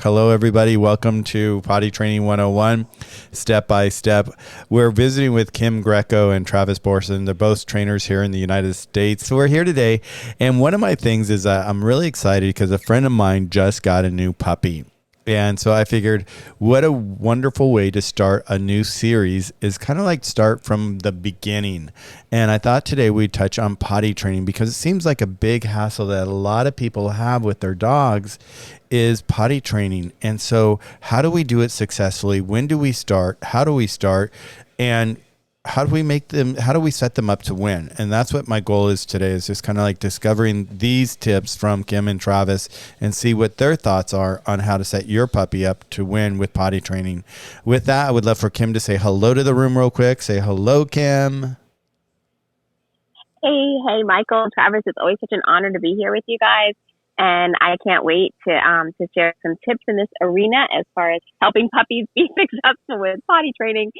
Hello, everybody. Welcome to Potty Training 101, Step by Step. We're visiting with Kim Greco and Travis Borson. They're both trainers here in the United States. So we're here today. And one of my things is I'm really excited because a friend of mine just got a new puppy. And so I figured what a wonderful way to start a new series is kind of like start from the beginning. And I thought today we'd touch on potty training because it seems like a big hassle that a lot of people have with their dogs is potty training. And so how do we do it successfully? When do we start? How do we start? And how do we set them up to win? And that's what my goal is today, is just kind of like discovering these tips from Kim and Travis and see what their thoughts are on how to set your puppy up to win with potty training. With that, I would love for Kim to say hello to the room real quick. Say hello, Kim. Hey, Michael, Travis, it's always such an honor to be here with you guys. And I can't wait to share some tips in this arena as far as helping puppies be successful with potty training.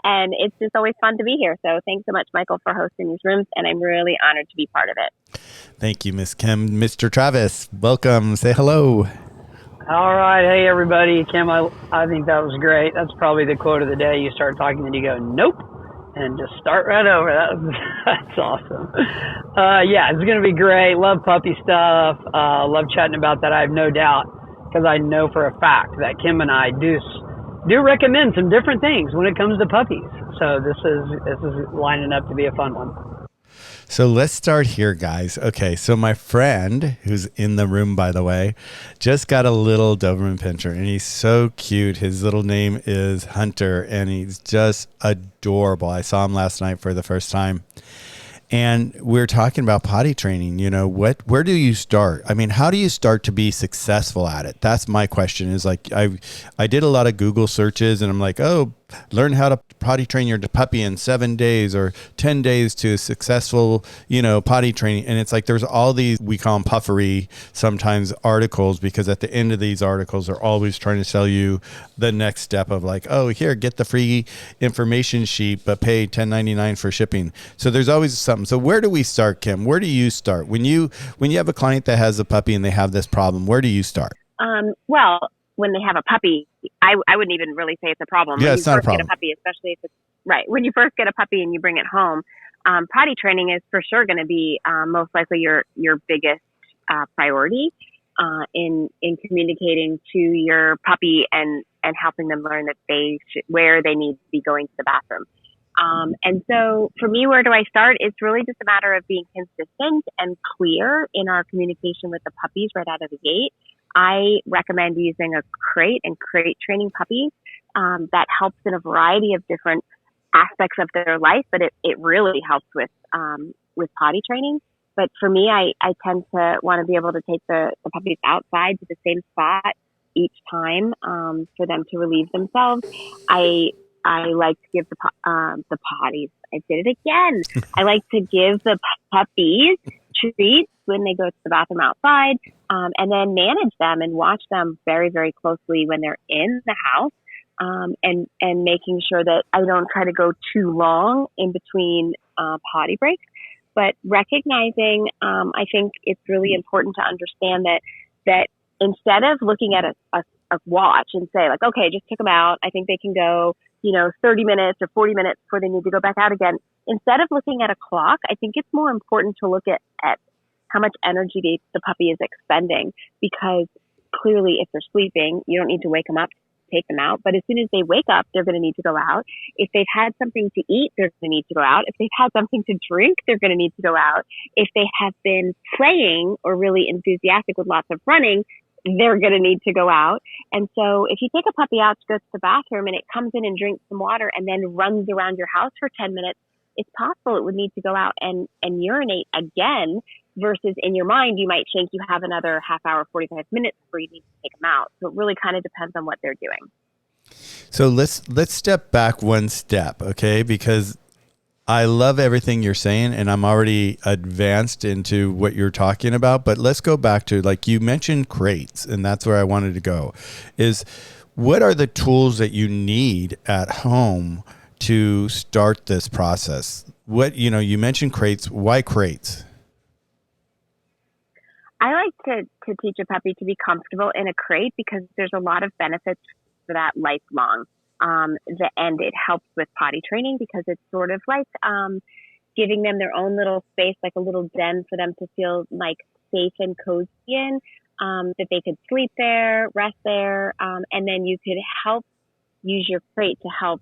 And it's just always fun to be here. So thanks so much, Michael, for hosting these rooms. And I'm really honored to be part of it. Thank you, Miss Kim. Mr. Travis, welcome. Say hello. All right. Hey, everybody. Kim, I think that was great. That's probably the quote of the day. You start talking and you go, nope, and just start right over. That's awesome. Yeah, it's going to be great. Love puppy stuff. Love chatting about that. I have no doubt, because I know for a fact that Kim and I do recommend some different things when it comes to puppies. So this is lining up to be a fun one. So let's start here, guys. Okay, so my friend, who's in the room, by the way, just got a little Doberman Pinscher, and he's so cute. His little name is Hunter, and he's just adorable. I saw him last night for the first time. And we're talking about potty training. You know, where do you start? I mean, how do you start to be successful at it? That's my question. Is like, I did a lot of Google searches and I'm like, oh, learn how to potty train your puppy in 7 days or 10 days to successful, potty training. And it's like, there's all these, we call them puffery sometimes articles, because at the end of these articles are always trying to sell you the next step of like, oh, here, get the free information sheet, but pay $10.99 for shipping. So there's always something. So where do we start, Kim? Where do you start? When you have a client that has a puppy and they have this problem, where do you start? Well, when they have a puppy, I wouldn't even really say it's a problem. Yeah, when it's not a problem. Get a puppy, especially if it's right. When you first get a puppy and you bring it home, potty training is for sure going to be most likely your biggest priority in communicating to your puppy and helping them learn that where they need to be going to the bathroom. And so for me, where do I start? It's really just a matter of being consistent and clear in our communication with the puppies right out of the gate. I recommend using a crate and crate training puppies. That helps in a variety of different aspects of their life, but it really helps with potty training. But for me, I tend to want to be able to take the puppies outside to the same spot each time for them to relieve themselves. I like to give the potties. I did it again. I like to give the puppies treats when they go to the bathroom outside, and then manage them and watch them very, very closely when they're in the house, and making sure that I don't try to go too long in between potty breaks. But recognizing, I think it's really important to understand that instead of looking at a watch and say like, okay, just took them out, I think they can go 30 minutes or 40 minutes before they need to go back out again. Instead of looking at a clock, I think it's more important to look at how much energy the puppy is expending, because clearly if they're sleeping, you don't need to wake them up to take them out. But as soon as they wake up, they're going to need to go out. If they've had something to eat, they're going to need to go out. If they've had something to drink, they're going to need to go out. If they have been playing or really enthusiastic with lots of running, they're going to need to go out. And so if you take a puppy out to go to the bathroom and it comes in and drinks some water and then runs around your house for 10 minutes, it's possible it would need to go out and urinate again, versus in your mind, you might think you have another half hour, 45 minutes before you need to take them out. So it really kind of depends on what they're doing. So let's step back one step, okay? Because I love everything you're saying, and I'm already advanced into what you're talking about. But let's go back to, like you mentioned, crates, and that's where I wanted to go. Is what are the tools that you need at home to start this process? You mentioned crates. Why crates? I like to teach a puppy to be comfortable in a crate because there's a lot of benefits for that lifelong. And it helps with potty training because it's sort of like giving them their own little space, like a little den for them to feel like safe and cozy in, that they could sleep there, rest there, and then you could help use your crate to help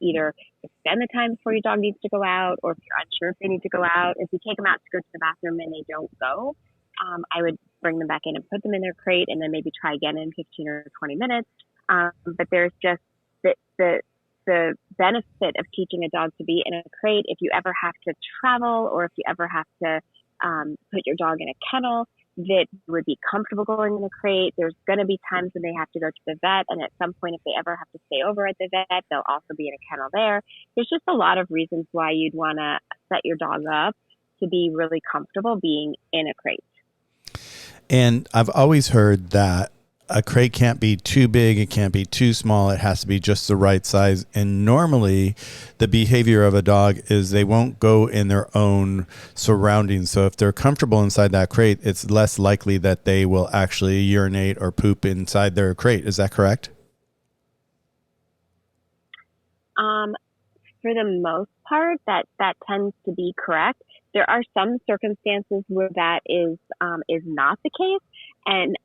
either extend the time before your dog needs to go out, or if you're unsure if they need to go out. If you take them out to go to the bathroom and they don't go, I would bring them back in and put them in their crate and then maybe try again in 15 or 20 minutes. But there's just the benefit of teaching a dog to be in a crate. If you ever have to travel, or if you ever have to put your dog in a kennel, that would be comfortable going in a crate. There's going to be times when they have to go to the vet, and at some point, if they ever have to stay over at the vet, they'll also be in a kennel there. There's just a lot of reasons why you'd want to set your dog up to be really comfortable being in a crate. And I've always heard that a crate can't be too big, it can't be too small, it has to be just the right size. And normally the behavior of a dog is they won't go in their own surroundings. So if they're comfortable inside that crate, it's less likely that they will actually urinate or poop inside their crate. Is that correct? For the most part, that tends to be correct. There are some circumstances where that is not the case. And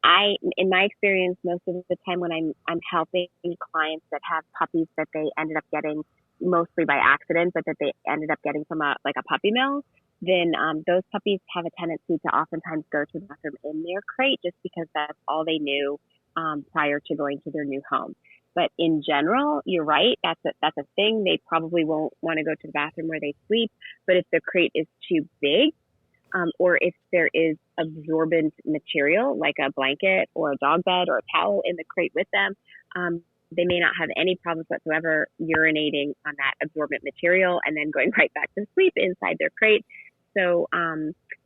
in my experience, most of the time when I'm helping clients that have puppies that they ended up getting mostly by accident, but that they ended up getting from a puppy mill, then those puppies have a tendency to oftentimes go to the bathroom in their crate just because that's all they knew prior to going to their new home. But in general, you're right. That's a thing. They probably won't want to go to the bathroom where they sleep. But if the crate is too big, or if there is absorbent material like a blanket or a dog bed or a towel in the crate with them, they may not have any problems whatsoever urinating on that absorbent material and then going right back to sleep inside their crate. So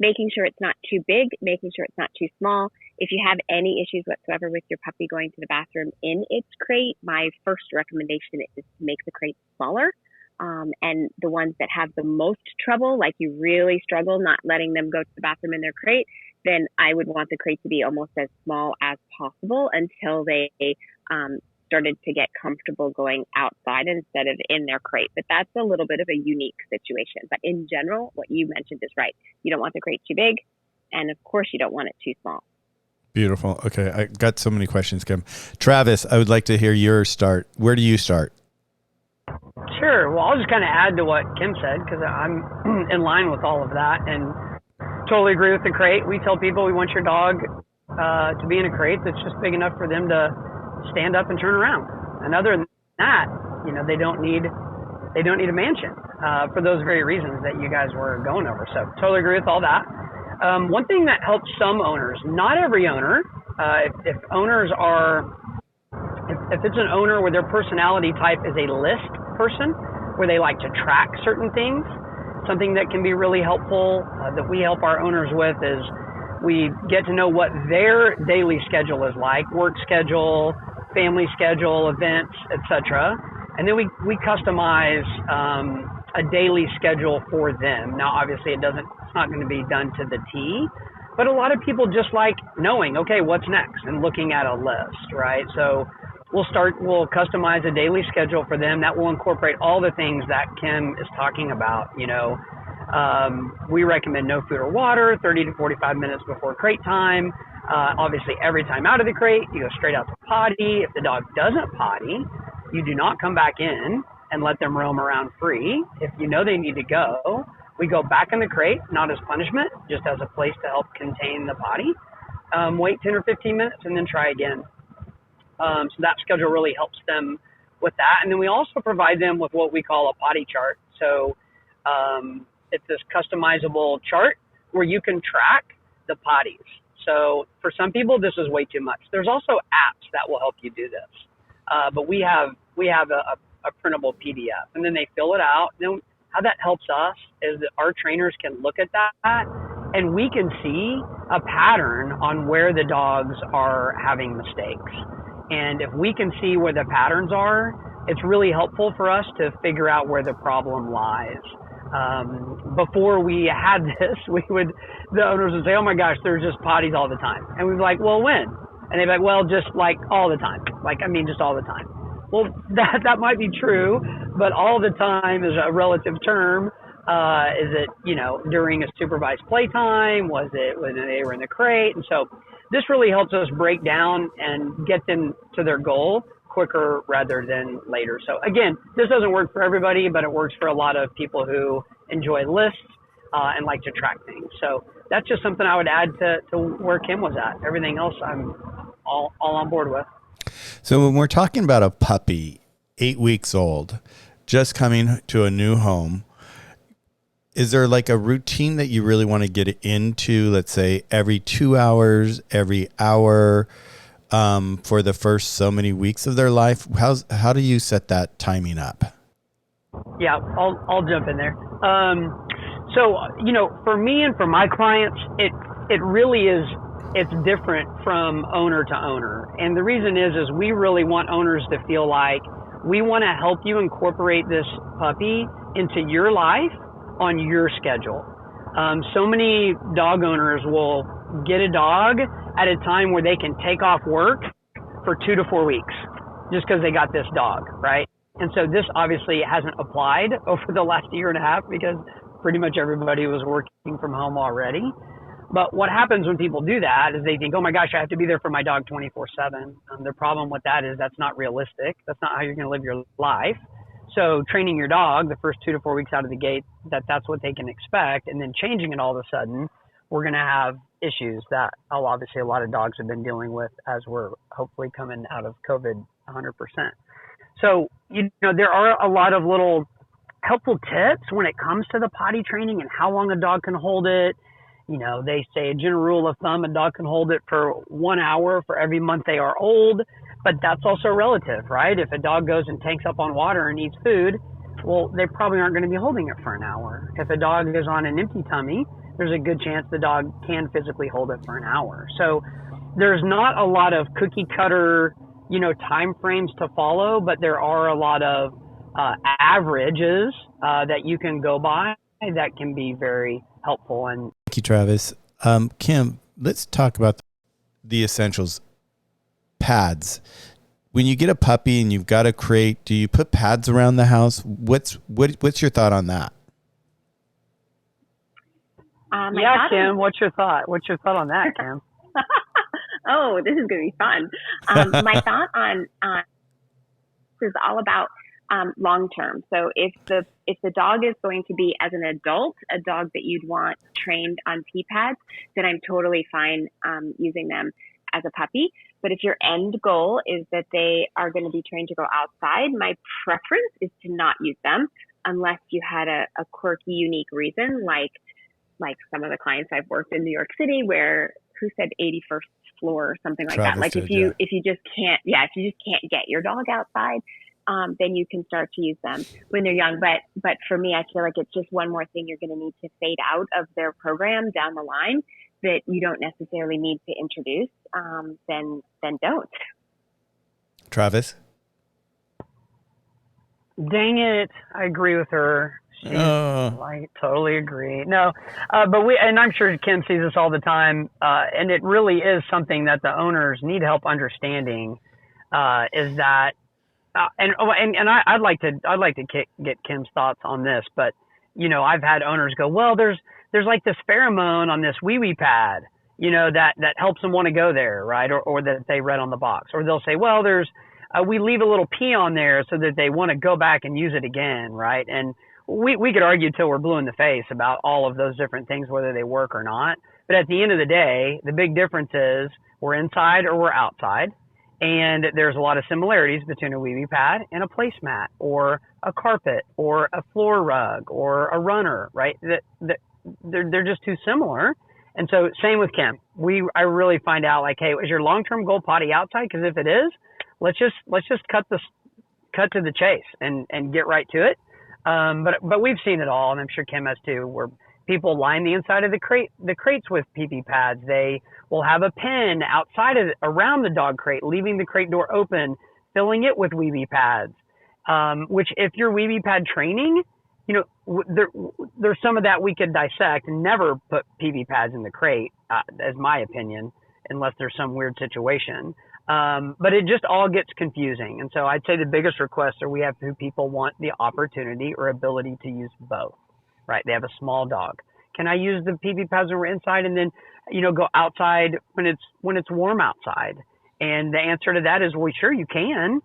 making sure it's not too big, making sure it's not too small. If you have any issues whatsoever with your puppy going to the bathroom in its crate, my first recommendation is to make the crate smaller. And the ones that have the most trouble, like you really struggle not letting them go to the bathroom in their crate, then I would want the crate to be almost as small as possible until they started to get comfortable going outside instead of in their crate. But that's a little bit of a unique situation. But in general, what you mentioned is right. You don't want the crate too big, and of course you don't want it too small. Beautiful. Okay, I got so many questions, Kim. Travis, I would like to hear your start. Where do you start? Sure. Well, I'll just kind of add to what Kim said because I'm in line with all of that and totally agree with the crate. We tell people we want your dog to be in a crate that's just big enough for them to stand up and turn around. And other than that, they don't need a mansion for those very reasons that you guys were going over. So totally agree with all that. One thing that helps some owners, not every owner, if owners are, if it's an owner where their personality type is a list person, where they like to track certain things, something that can be really helpful that we help our owners with is we get to know what their daily schedule is like, work schedule, family schedule, events, etc. And then we customize a daily schedule for them. Now, obviously, it's not going to be done to the T, but a lot of people just like knowing, okay, what's next, and looking at a list, right? So we'll customize a daily schedule for them that will incorporate all the things that Kim is talking about. We recommend no food or water 30 to 45 minutes before crate time. Obviously, every time out of the crate, you go straight out to potty. If the dog doesn't potty, you do not come back in and let them roam around free. If you know they need to go, we go back in the crate, not as punishment, just as a place to help contain the potty. Wait 10 or 15 minutes and then try again. So that schedule really helps them with that. And then we also provide them with what we call a potty chart. So it's this customizable chart where you can track the potties. So for some people, this is way too much. There's also apps that will help you do this. But we have a printable PDF, and then they fill it out. Then how that helps us is that our trainers can look at that, and we can see a pattern on where the dogs are having mistakes. And if we can see where the patterns are, it's really helpful for us to figure out where the problem lies. Before we had this, the owners would say, oh my gosh, there's just potties all the time. And we'd be like, well, when? And they'd be like, well, just like all the time. Just all the time. Well, that might be true, but all the time is a relative term. Is it, during a supervised playtime? Was it when they were in the crate? And so this really helps us break down and get them to their goal quicker rather than later. So again, this doesn't work for everybody, but it works for a lot of people who enjoy lists and like to track things. So that's just something I would add to where Kim was at. Everything else I'm all on board with. So when we're talking about a puppy, 8 weeks old, just coming to a new home, is there like a routine that you really want to get into, let's say every 2 hours, every hour, for the first so many weeks of their life? How do you set that timing up? Yeah, I'll jump in there. So, for me and for my clients, it really is, it's different from owner to owner. And the reason is we really want owners to feel like we want to help you incorporate this puppy into your life on your schedule. So many dog owners will get a dog at a time where they can take off work for 2 to 4 weeks just because they got this dog, right? And so this obviously hasn't applied over the last year and a half because pretty much everybody was working from home already. But what happens when people do that is they think, oh my gosh, I have to be there for my dog 24/7. The problem with that is that's not realistic. That's not how you're going to live your life. So training your dog the first 2 to 4 weeks out of the gate, that's what they can expect. And then changing it all of a sudden, we're going to have issues that obviously a lot of dogs have been dealing with as we're hopefully coming out of COVID 100%. So, there are a lot of little helpful tips when it comes to the potty training and how long a dog can hold it. They say a general rule of thumb, a dog can hold it for 1 hour for every month they are old, but that's also relative, right? If a dog goes and tanks up on water and eats food, well, they probably aren't going to be holding it for an hour. If a dog is on an empty tummy, there's a good chance the dog can physically hold it for an hour. So there's not a lot of cookie cutter, time frames to follow, but there are a lot of averages that you can go by that can be very helpful. And thank you, Travis. Kim, let's talk about the essentials. Pads. When you get a puppy and you've got a crate, do you put pads around the house? What's your thought on that? Kim, what's your thought? What's your thought on that, Kim? Oh, this is going to be fun. My thought on this is all about long term. So if the dog is going to be, as an adult, a dog that you'd want trained on pee pads, then I'm totally fine using them as a puppy. But if your end goal is that they are going to be trained to go outside, my preference is to not use them unless you had a quirky, unique reason, like some of the clients I've worked in New York City where, who said 81st floor or something like Travis that. Like did, if you just can't get your dog outside, then you can start to use them when they're young. But for me, I feel like it's just one more thing you're going to need to fade out of their program down the line that you don't necessarily need to introduce, then don't. Travis? Dang it. I agree with her. I totally agree. No, but and I'm sure Kim sees this all the time, and it really is something that the owners need help understanding, is that, and I'd like to get Kim's thoughts on this, but I've had owners go, well, there's like this pheromone on this wee pad, that helps them want to go there, right? Or that they read on the box, or they'll say, well, we leave a little pee on there so that they want to go back and use it again, right? And we could argue till we're blue in the face about all of those different things, whether they work or not. But at the end of the day, the big difference is we're inside or we're outside. And there's a lot of similarities between a wee pad and a placemat or a carpet or a floor rug or a runner, right? They're just too similar. And so same with Kim. I really find out like, hey, is your long-term goal potty outside? Because if it is, let's just cut to the chase and get right to it. But we've seen it all, and I'm sure Kim has too, where people line the inside of the crates with pee pads. They will have a pin outside of around the dog crate, leaving the crate door open, filling it with wee pads. Which if you're wee pad training, there's some of that we could dissect and never put PB pads in the crate, as my opinion, unless there's some weird situation. But it just all gets confusing. And so I'd say the biggest requests are we have who people want the opportunity or ability to use both, right? They have a small dog. Can I use the PB pads when we're inside and then, go outside when it's warm outside? And the answer to that is, well, sure you can,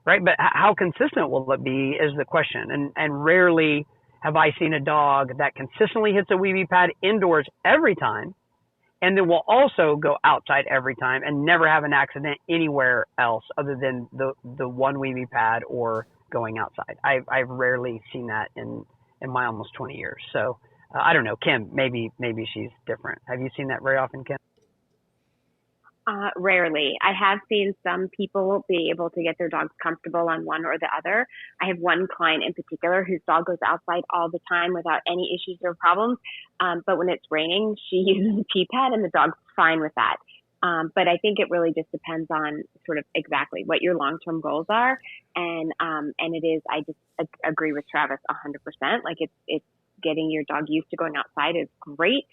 right? But how consistent will it be is the question. And rarely have I seen a dog that consistently hits a PB pad indoors every time, and then will also go outside every time and never have an accident anywhere else other than the one PB pad or going outside. I've rarely seen that in my almost 20 years. So I don't know, Kim, maybe she's different. Have you seen that very often, Kim? Rarely. I have seen some people be able to get their dogs comfortable on one or the other. I have one client in particular whose dog goes outside all the time without any issues or problems. But when it's raining, she uses a pee pad and the dog's fine with that. But I think it really just depends on sort of exactly what your long-term goals are. And it is, I just agree with Travis 100%. Like it's getting your dog used to going outside is great.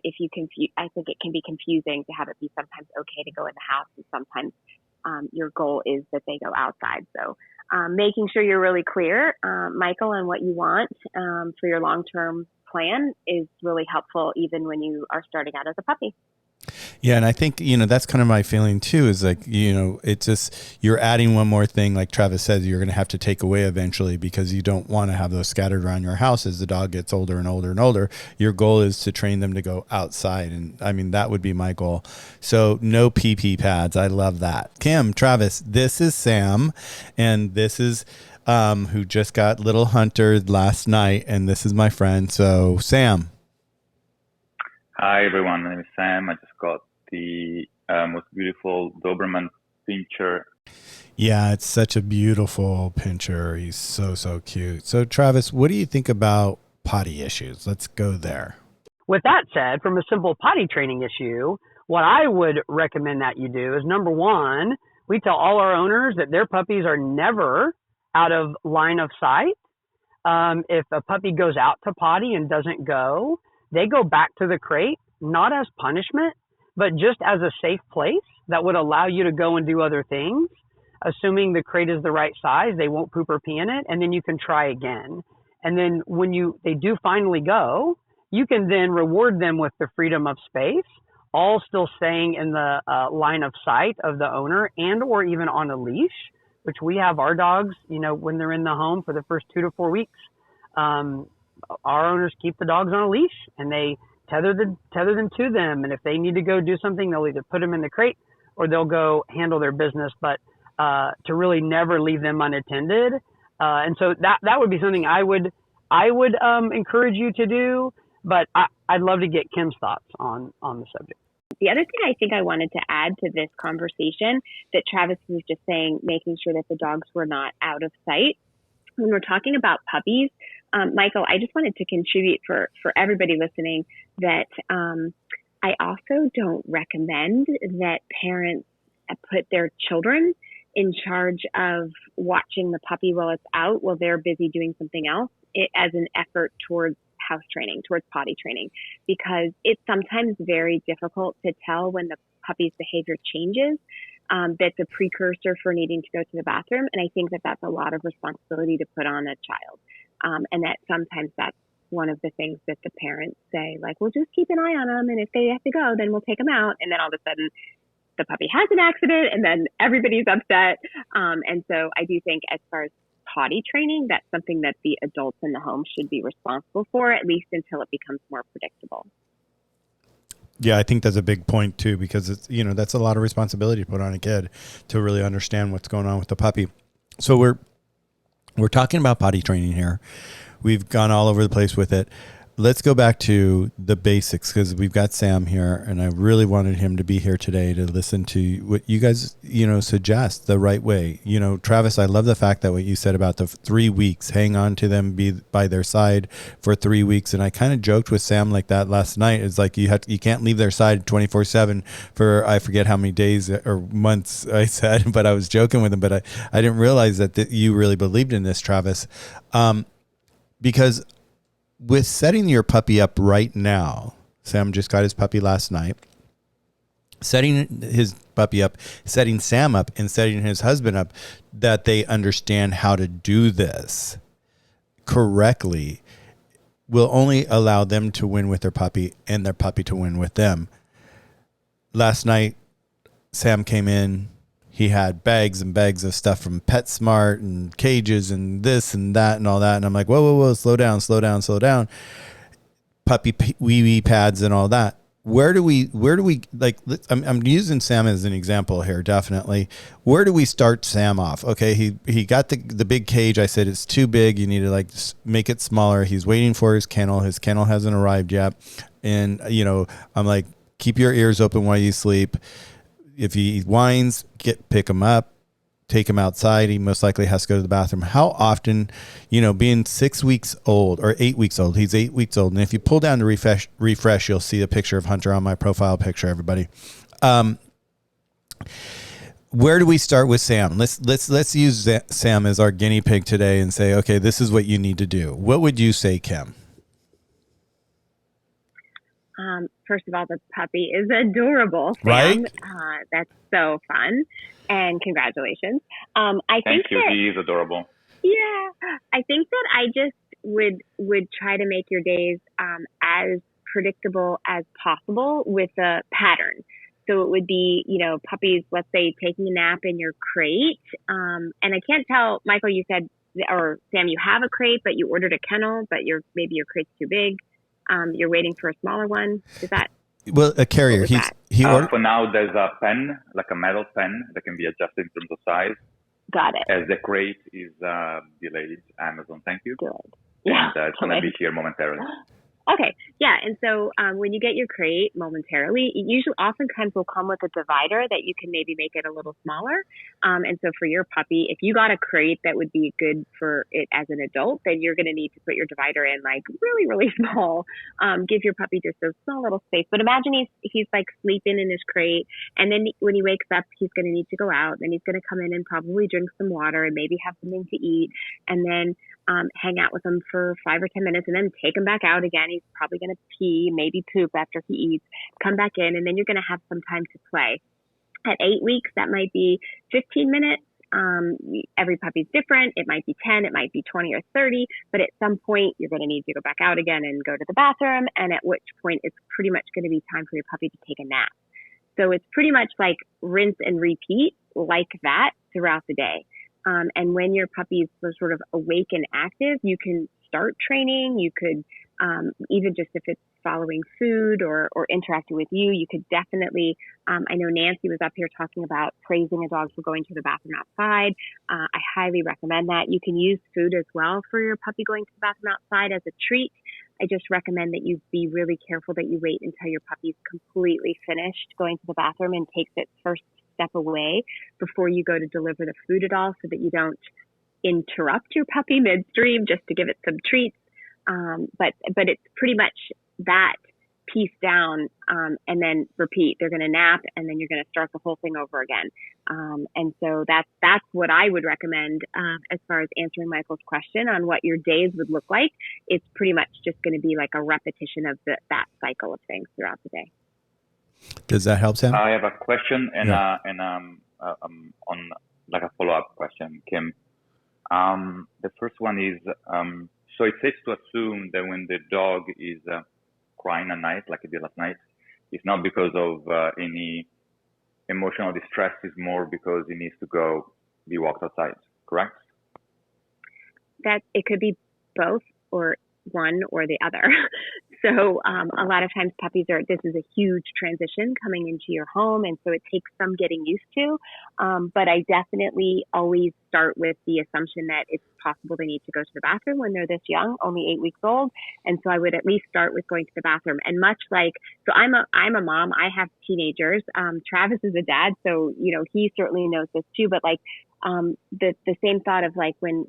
If you I think it can be confusing to have it be sometimes okay to go in the house and sometimes your goal is that they go outside. So making sure you're really clear, Michael, on what you want for your long-term plan is really helpful even when you are starting out as a puppy. Yeah. And I think, that's kind of my feeling too, is like, it's just, you're adding one more thing. Like Travis said, you're going to have to take away eventually because you don't want to have those scattered around your house as the dog gets older and older and older. Your goal is to train them to go outside. And I mean, that would be my goal. So no PP pads. I love that. Kim, Travis, this is Sam. And this is, who just got Little Hunter last night. And this is my friend. So Sam. Hi everyone, my name is Sam. I just got the most beautiful Doberman pincher. Yeah, it's such a beautiful pincher. He's so cute. So Travis, what do you think about potty issues? Let's go there. With that said, from a simple potty training issue, what I would recommend that you do is, number one, we tell all our owners that their puppies are never out of line of sight. If a puppy goes out to potty and doesn't go, they go back to the crate, not as punishment, but just as a safe place that would allow you to go and do other things. Assuming the crate is the right size, they won't poop or pee in it, and then you can try again. And then when they do finally go, you can then reward them with the freedom of space, all still staying in the line of sight of the owner and or even on a leash, which we have our dogs, when they're in the home for the first 2 to 4 weeks. Our owners keep the dogs on a leash and they tether them to them. And if they need to go do something, they'll either put them in the crate or they'll go handle their business, but to really never leave them unattended. And so that would be something I would encourage you to do, but I'd love to get Kim's thoughts on the subject. The other thing I think I wanted to add to this conversation that Travis was just saying, making sure that the dogs were not out of sight. When we're talking about puppies, Michael, I just wanted to contribute for everybody listening that I also don't recommend that parents put their children in charge of watching the puppy while it's out, while they're busy doing something else, as an effort towards house training, towards potty training, because it's sometimes very difficult to tell when the puppy's behavior changes. That's a precursor for needing to go to the bathroom. And I think that that's a lot of responsibility to put on a child. And that sometimes that's one of the things that the parents say, like, well, just keep an eye on them. And if they have to go, then we'll take them out. And then all of a sudden the puppy has an accident and then everybody's upset. And so I do think as far as potty training, that's something that the adults in the home should be responsible for, at least until it becomes more predictable. Yeah, I think that's a big point too, because it's, that's a lot of responsibility to put on a kid to really understand what's going on with the puppy. So we're talking about potty training here. We've gone all over the place with it. Let's go back to the basics, because we've got Sam here and I really wanted him to be here today to listen to what you guys, suggest the right way. Travis, I love the fact that what you said about the 3 weeks, hang on to them, be by their side for 3 weeks. And I kind of joked with Sam like that last night. It's like you can't leave their side 24/7 for, I forget how many days or months I said, but I was joking with him, but I didn't realize that you really believed in this, Travis. because with setting your puppy up right now, Sam just got his puppy last night, setting his puppy up, setting Sam up, and setting his husband up, that they understand how to do this correctly will only allow them to win with their puppy and their puppy to win with them. Last night, Sam came in. He had bags and bags of stuff from PetSmart and cages and this and that and all that. And I'm like, whoa, slow down. Puppy wee pads and all that. Where do we like, I'm using Sam as an example here, definitely. Where do we start Sam off? Okay. He got the big cage. I said, it's too big. You need to like make it smaller. He's waiting for his kennel. His kennel hasn't arrived yet. And, I'm like, keep your ears open while you sleep. If he whines, pick him up, take him outside. He most likely has to go to the bathroom. How often, being 6 weeks old or 8 weeks old, he's 8 weeks old. And if you pull down to refresh, you'll see a picture of Hunter on my profile picture, everybody. Where do we start with Sam? Let's use Sam as our guinea pig today and say, okay, this is what you need to do. What would you say, Kim? First of all, the puppy is adorable, Sam. Right? That's so fun. And congratulations. Thank you. He is adorable. Yeah. I think that I just would try to make your days as predictable as possible with a pattern. So it would be, puppies, let's say, taking a nap in your crate. And I can't tell, Michael, you said, or Sam, you have a crate, but you ordered a kennel, but maybe your crate's too big. You're waiting for a smaller one. Is that? Well, a carrier. For now, there's a pen, like a metal pen that can be adjusted in terms of size. Got it. As the crate is delayed, Amazon, thank you. Good. Yeah. And it's going to be here momentarily. Okay. Yeah. And so when you get your crate momentarily, it usually oftentimes will come with a divider that you can maybe make it a little smaller. And so for your puppy, if you got a crate that would be good for it as an adult, then you're going to need to put your divider in like really, really small. Give your puppy just a small little space. But imagine he's like sleeping in his crate. And then when he wakes up, he's going to need to go out. Then he's going to come in and probably drink some water and maybe have something to eat. And then hang out with him for 5 or 10 minutes and then take him back out again. He's probably going to pee, maybe poop after he eats, come back in, and then you're going to have some time to play. At 8 weeks, that might be 15 minutes. Every puppy's different. It might be 10, it might be 20 or 30, but at some point you're going to need to go back out again and go to the bathroom. And at which point it's pretty much going to be time for your puppy to take a nap. So it's pretty much like rinse and repeat like that throughout the day. And when your puppy is sort of awake and active, you can start training. You could, even just if it's following food or interacting with you could definitely, I know Nancy was up here talking about praising a dog for going to the bathroom outside. I highly recommend that. You can use food as well for your puppy going to the bathroom outside as a treat. I just recommend that you be really careful that you wait until your puppy's completely finished going to the bathroom and takes its first step away before you go to deliver the food at all, so that you don't interrupt your puppy midstream just to give it some treats. But it's pretty much that piece down, and then repeat. They're going to nap, and then you're going to start the whole thing over again. And so that's what I would recommend as far as answering Michael's question on what your days would look like. It's pretty much just going to be like a repetition of that cycle of things throughout the day. Does that help, Sam? I have a question and on like a follow-up question, Kim. The first one is, so it's safe to assume that when the dog is crying at night, like it did last night, it's not because of any emotional distress, it's more because he needs to go be walked outside, correct? That it could be both, or one or the other. So a lot of times this is a huge transition coming into your home. And so it takes some getting used to. But I definitely always start with the assumption that it's possible they need to go to the bathroom when they're this young, only 8 weeks old. And so I would at least start with going to the bathroom. And much like, so I'm a mom, I have teenagers. Travis is a dad. So, he certainly knows this too. But like the same thought of like when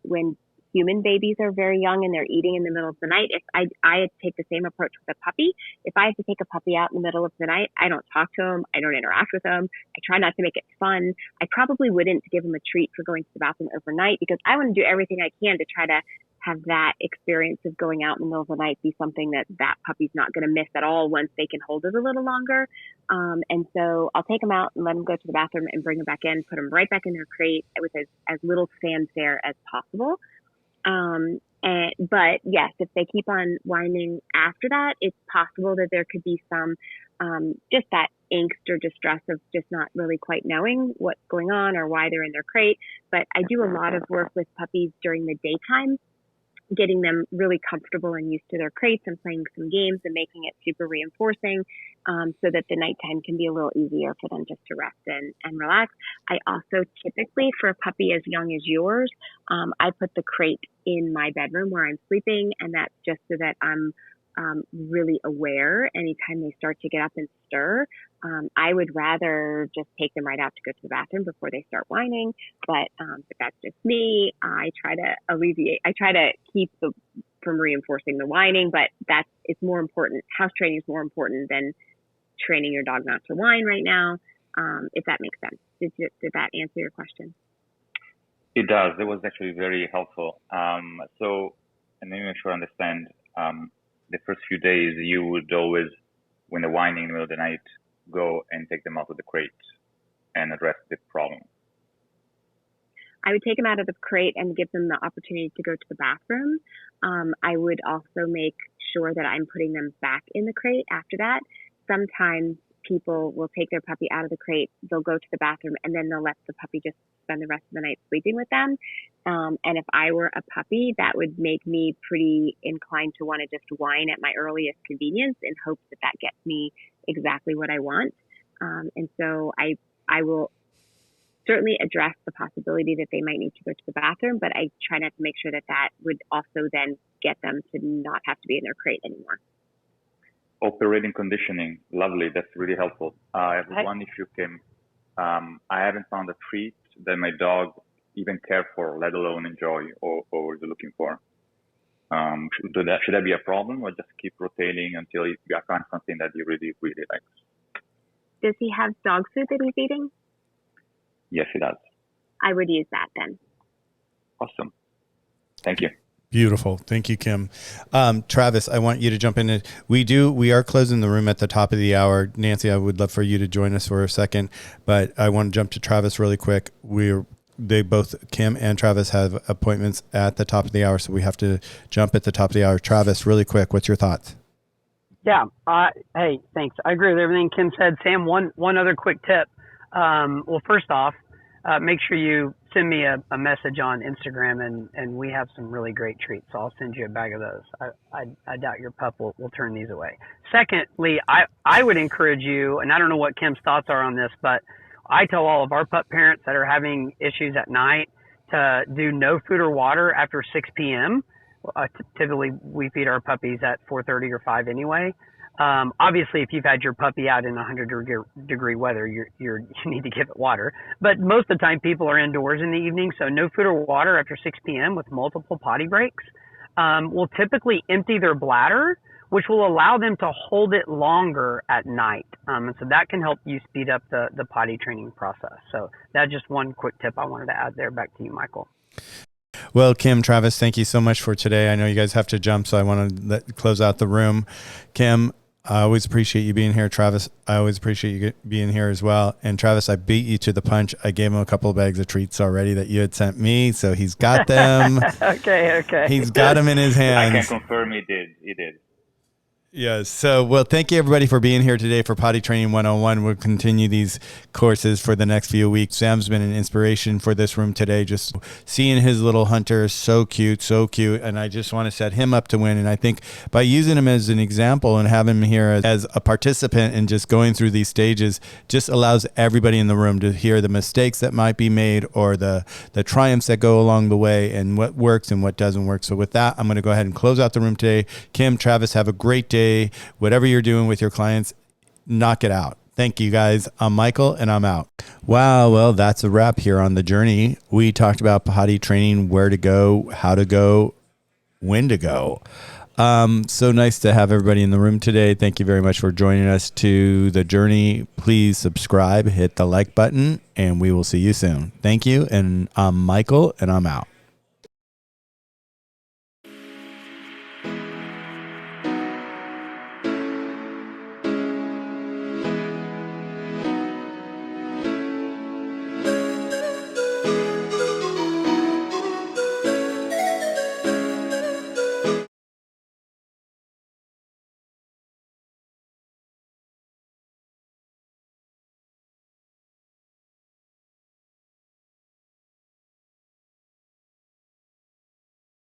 human babies are very young and they're eating in the middle of the night, if I take the same approach with a puppy. If I have to take a puppy out in the middle of the night, I don't talk to him. I don't interact with him. I try not to make it fun. I probably wouldn't give him a treat for going to the bathroom overnight, because I want to do everything I can to try to have that experience of going out in the middle of the night be something that puppy's not going to miss at all once they can hold it a little longer. And so I'll take them out and let them go to the bathroom and bring them back in, put them right back in their crate with as little fanfare as possible. But yes, if they keep on whining after that, it's possible that there could be some just that angst or distress of just not really quite knowing what's going on or why they're in their crate. But I do a lot of work with puppies during the daytime, getting them really comfortable and used to their crates and playing some games and making it super reinforcing, so that the nighttime can be a little easier for them just to rest and relax. I also typically, for a puppy as young as yours, I put the crate in my bedroom where I'm sleeping, and that's just so that I'm really aware anytime they start to get up and stir. I would rather just take them right out to go to the bathroom before they start whining, but that's just me. I try to keep from reinforcing the whining, but it's more important. House training is more important than training your dog not to whine right now, if that makes sense. Did that answer your question? It does. It was actually very helpful. So, and let me make sure I understand. The first few days, you would always, when they're whining in the middle of the night, go and take them out of the crate and address the problem. I would take them out of the crate and give them the opportunity to go to the bathroom. I would also make sure that I'm putting them back in the crate after that. Sometimes people will take their puppy out of the crate, they'll go to the bathroom, and then they'll let the puppy just spend the rest of the night sleeping with them. And if I were a puppy, that would make me pretty inclined to want to just whine at my earliest convenience in hopes that gets me exactly what I want. And so I will certainly address the possibility that they might need to go to the bathroom, but I try not to make sure that would also then get them to not have to be in their crate anymore. Operating conditioning, lovely. That's really helpful. I have one issue, Kim. I haven't found a treat that my dog even care for, let alone enjoy or is looking for. Should that be a problem, or just keep rotating until you find something that you really, really like? Does he have dog food that he's eating? Yes, he does. I would use that then. Awesome. Thank you. Beautiful. Thank you, Kim. Travis, I want you to jump in. We are closing the room at the top of the hour. Nancy, I would love for you to join us for a second, but I want to jump to Travis really quick. Both Kim and Travis have appointments at the top of the hour, so we have to jump at the top of the hour. Travis, really quick, what's your thoughts? Yeah. Hey, thanks. I agree with everything Kim said. Sam, one other quick tip. Well, first off, make sure you send me a message on Instagram, and we have some really great treats. So I'll send you a bag of those. I doubt your pup will turn these away. Secondly, I would encourage you, and I don't know what Kim's thoughts are on this, but I tell all of our pup parents that are having issues at night to do no food or water after 6 p.m. Typically, we feed our puppies at 4:30 or 5 anyway. Obviously, if you've had your puppy out in 100-degree weather, you need to give it water. But most of the time, people are indoors in the evening, so no food or water after 6 p.m. with multiple potty breaks will typically empty their bladder, which will allow them to hold it longer at night. And so that can help you speed up the potty training process. So that's just one quick tip I wanted to add there. Back to you, Michael. Well, Kim, Travis, thank you so much for today. I know you guys have to jump, so I want to close out the room. Kim, I always appreciate you being here. Travis, I always appreciate you being here as well. And Travis, I beat you to the punch. I gave him a couple of bags of treats already that you had sent me, so he's got them. Okay. He's got them in his hands. I can confirm he did. Yes. So, well, thank you everybody for being here today for Potty Training 101. We'll continue these courses for the next few weeks. Sam's been an inspiration for this room today. Just seeing his little hunter, so cute. And I just want to set him up to win. And I think by using him as an example and having him here as a participant and just going through these stages just allows everybody in the room to hear the mistakes that might be made or the triumphs that go along the way and what works and what doesn't work. So with that, I'm going to go ahead and close out the room today. Kim, Travis, have a great day. Whatever you're doing with your clients, knock it out. Thank you guys. I'm Michael and I'm out. Wow. Well, that's a wrap here on The Journey. We talked about potty training, where to go, how to go, when to go. So nice to have everybody in the room today. Thank you very much for joining us to The Journey. Please subscribe, hit the like button, and we will see you soon. Thank you. And I'm Michael and I'm out.